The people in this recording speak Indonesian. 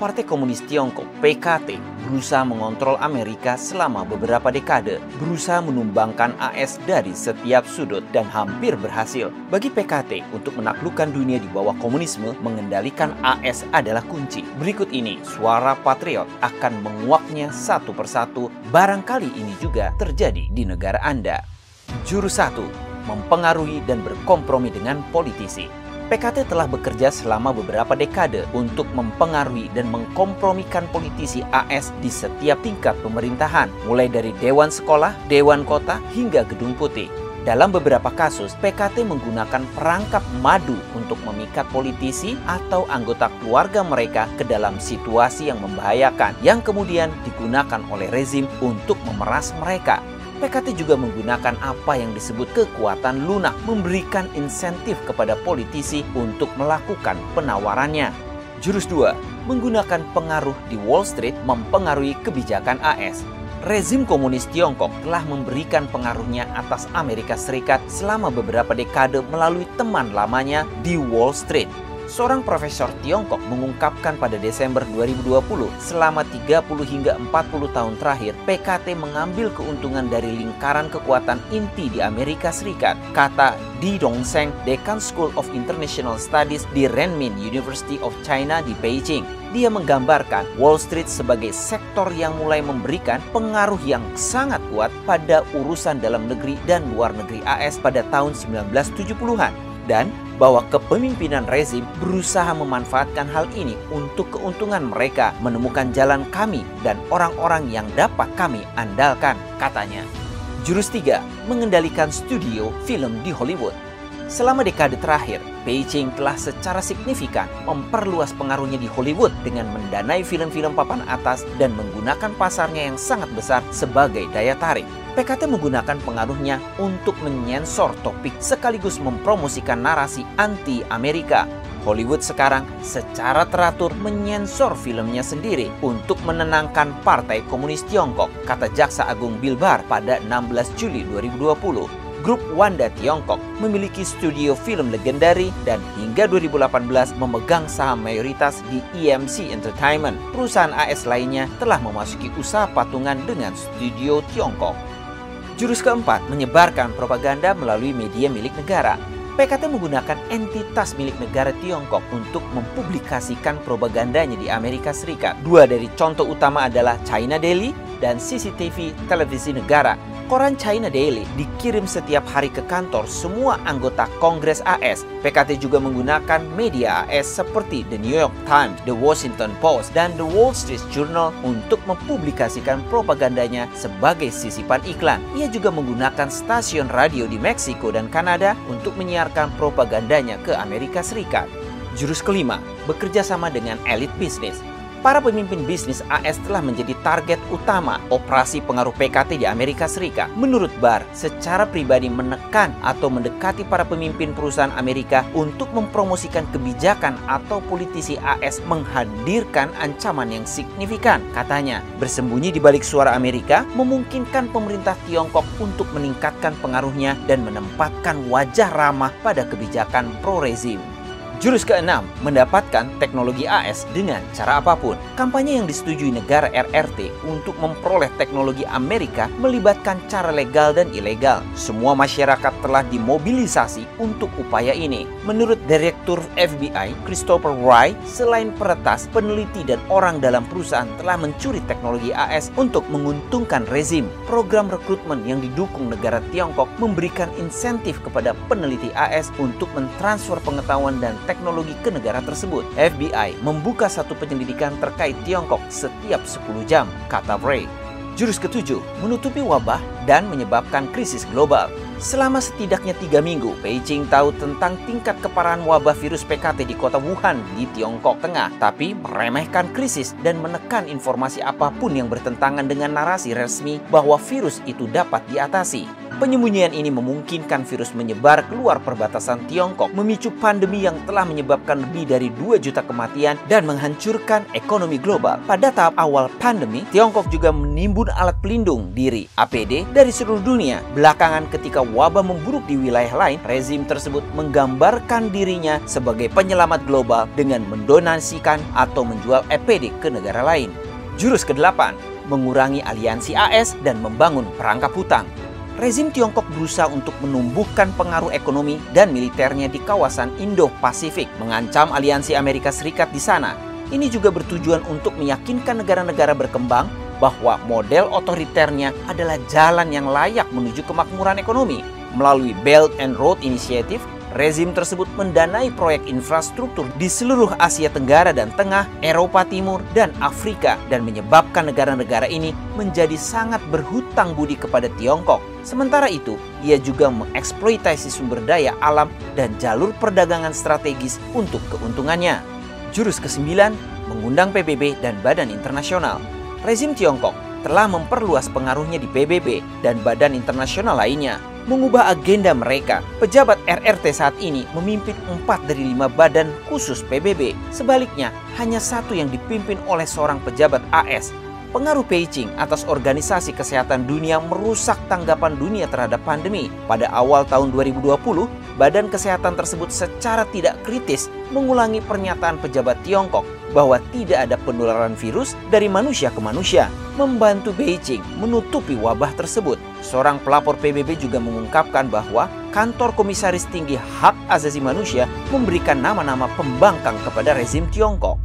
Partai Komunis Tiongkok (PKT) berusaha mengontrol Amerika selama beberapa dekade, berusaha menumbangkan AS dari setiap sudut dan hampir berhasil. Bagi PKT, untuk menaklukkan dunia di bawah komunisme, mengendalikan AS adalah kunci. Berikut ini suara patriot akan menguaknya satu persatu. Barangkali ini juga terjadi di negara Anda. Jurus 1. Mempengaruhi dan berkompromi dengan politisi. PKT telah bekerja selama beberapa dekade untuk mempengaruhi dan mengkompromikan politisi AS di setiap tingkat pemerintahan, mulai dari Dewan Sekolah, Dewan Kota, hingga Gedung Putih. Dalam beberapa kasus, PKT menggunakan perangkap madu untuk memikat politisi atau anggota keluarga mereka ke dalam situasi yang membahayakan, yang kemudian digunakan oleh rezim untuk memeras mereka. PKT juga menggunakan apa yang disebut kekuatan lunak, memberikan insentif kepada politisi untuk melakukan penawarannya. Jurus 2. Menggunakan pengaruh di Wall Street mempengaruhi kebijakan AS. Rezim komunis Tiongkok telah memberikan pengaruhnya atas Amerika Serikat selama beberapa dekade melalui teman lamanya di Wall Street. Seorang profesor Tiongkok mengungkapkan pada Desember 2020, selama 30 hingga 40 tahun terakhir, PKT mengambil keuntungan dari lingkaran kekuatan inti di Amerika Serikat, kata Di Dongseng, Dekan School of International Studies di Renmin University of China di Beijing. Dia menggambarkan Wall Street sebagai sektor yang mulai memberikan pengaruh yang sangat kuat pada urusan dalam negeri dan luar negeri AS pada tahun 1970-an. Dan bahwa kepemimpinan rezim berusaha memanfaatkan hal ini untuk keuntungan mereka, menemukan jalan kami dan orang-orang yang dapat kami andalkan, katanya. Jurus 3. Mengendalikan studio film di Hollywood. Selama dekade terakhir, Beijing telah secara signifikan memperluas pengaruhnya di Hollywood dengan mendanai film-film papan atas dan menggunakan pasarnya yang sangat besar sebagai daya tarik. PKT menggunakan pengaruhnya untuk menyensor topik sekaligus mempromosikan narasi anti-Amerika. Hollywood sekarang secara teratur menyensor filmnya sendiri untuk menenangkan Partai Komunis Tiongkok, kata Jaksa Agung Bill Barr pada 16 Juli 2020. Grup Wanda Tiongkok memiliki studio film legendaris dan hingga 2018 memegang saham mayoritas di EMC Entertainment. Perusahaan AS lainnya telah memasuki usaha patungan dengan studio Tiongkok. Jurus keempat, menyebarkan propaganda melalui media milik negara. PKT menggunakan entitas milik negara Tiongkok untuk mempublikasikan propagandanya di Amerika Serikat. Dua dari contoh utama adalah China Daily dan CCTV Televisi Negara. Koran China Daily dikirim setiap hari ke kantor semua anggota Kongres AS. PKT juga menggunakan media AS seperti The New York Times, The Washington Post, dan The Wall Street Journal untuk mempublikasikan propagandanya sebagai sisipan iklan. Ia juga menggunakan stasiun radio di Meksiko dan Kanada untuk menyiarkan propagandanya ke Amerika Serikat. Jurus kelima, bekerja sama dengan elit bisnis. Para pemimpin bisnis AS telah menjadi target utama operasi pengaruh PKT di Amerika Serikat. Menurut Barr, secara pribadi menekan atau mendekati para pemimpin perusahaan Amerika untuk mempromosikan kebijakan atau politisi AS menghadirkan ancaman yang signifikan. Katanya, bersembunyi di balik suara Amerika memungkinkan pemerintah Tiongkok untuk meningkatkan pengaruhnya dan menempatkan wajah ramah pada kebijakan pro-rezim. Jurus keenam, mendapatkan teknologi AS dengan cara apapun. Kampanye yang disetujui negara RRT untuk memperoleh teknologi Amerika melibatkan cara legal dan ilegal. Semua masyarakat telah dimobilisasi untuk upaya ini. Menurut Direktur FBI, Christopher Wray, selain peretas, peneliti dan orang dalam perusahaan telah mencuri teknologi AS untuk menguntungkan rezim. Program rekrutmen yang didukung negara Tiongkok memberikan insentif kepada peneliti AS untuk mentransfer pengetahuan dan teknologi ke negara tersebut. FBI membuka satu penyelidikan terkait Tiongkok setiap 10 jam, kata Bray. Jurus ketujuh, menutupi wabah dan menyebabkan krisis global. Selama setidaknya 3 minggu, Beijing tahu tentang tingkat keparahan wabah virus PKT di kota Wuhan di Tiongkok Tengah, tapi meremehkan krisis dan menekan informasi apapun yang bertentangan dengan narasi resmi bahwa virus itu dapat diatasi. Penyembunyian ini memungkinkan virus menyebar keluar perbatasan Tiongkok, memicu pandemi yang telah menyebabkan lebih dari 2 juta kematian dan menghancurkan ekonomi global. Pada tahap awal pandemi, Tiongkok juga menimbun alat pelindung diri (APD) dari seluruh dunia. Belakangan ketika wabah memburuk di wilayah lain, rezim tersebut menggambarkan dirinya sebagai penyelamat global dengan mendonasikan atau menjual APD ke negara lain. Jurus ke-8, mengurangi aliansi AS dan membangun perangkap hutang. Rezim Tiongkok berusaha untuk menumbuhkan pengaruh ekonomi dan militernya di kawasan Indo-Pasifik, mengancam aliansi Amerika Serikat di sana. Ini juga bertujuan untuk meyakinkan negara-negara berkembang bahwa model otoriternya adalah jalan yang layak menuju kemakmuran ekonomi. Melalui Belt and Road Initiative, rezim tersebut mendanai proyek infrastruktur di seluruh Asia Tenggara dan Tengah, Eropa Timur, dan Afrika, dan menyebabkan negara-negara ini menjadi sangat berhutang budi kepada Tiongkok. Sementara itu, ia juga mengeksploitasi sumber daya alam dan jalur perdagangan strategis untuk keuntungannya. Jurus ke-9, mengundang PBB dan badan internasional. Rezim Tiongkok telah memperluas pengaruhnya di PBB dan badan internasional lainnya. Mengubah agenda mereka, pejabat RRT saat ini memimpin 4 dari 5 badan khusus PBB. Sebaliknya, hanya 1 yang dipimpin oleh seorang pejabat AS. Pengaruh Beijing atas Organisasi Kesehatan Dunia merusak tanggapan dunia terhadap pandemi. Pada awal tahun 2020, badan kesehatan tersebut secara tidak kritis mengulangi pernyataan pejabat Tiongkok bahwa tidak ada penularan virus dari manusia ke manusia, membantu Beijing menutupi wabah tersebut. Seorang pelapor PBB juga mengungkapkan bahwa kantor Komisaris Tinggi Hak Asasi Manusia memberikan nama-nama pembangkang kepada rezim Tiongkok.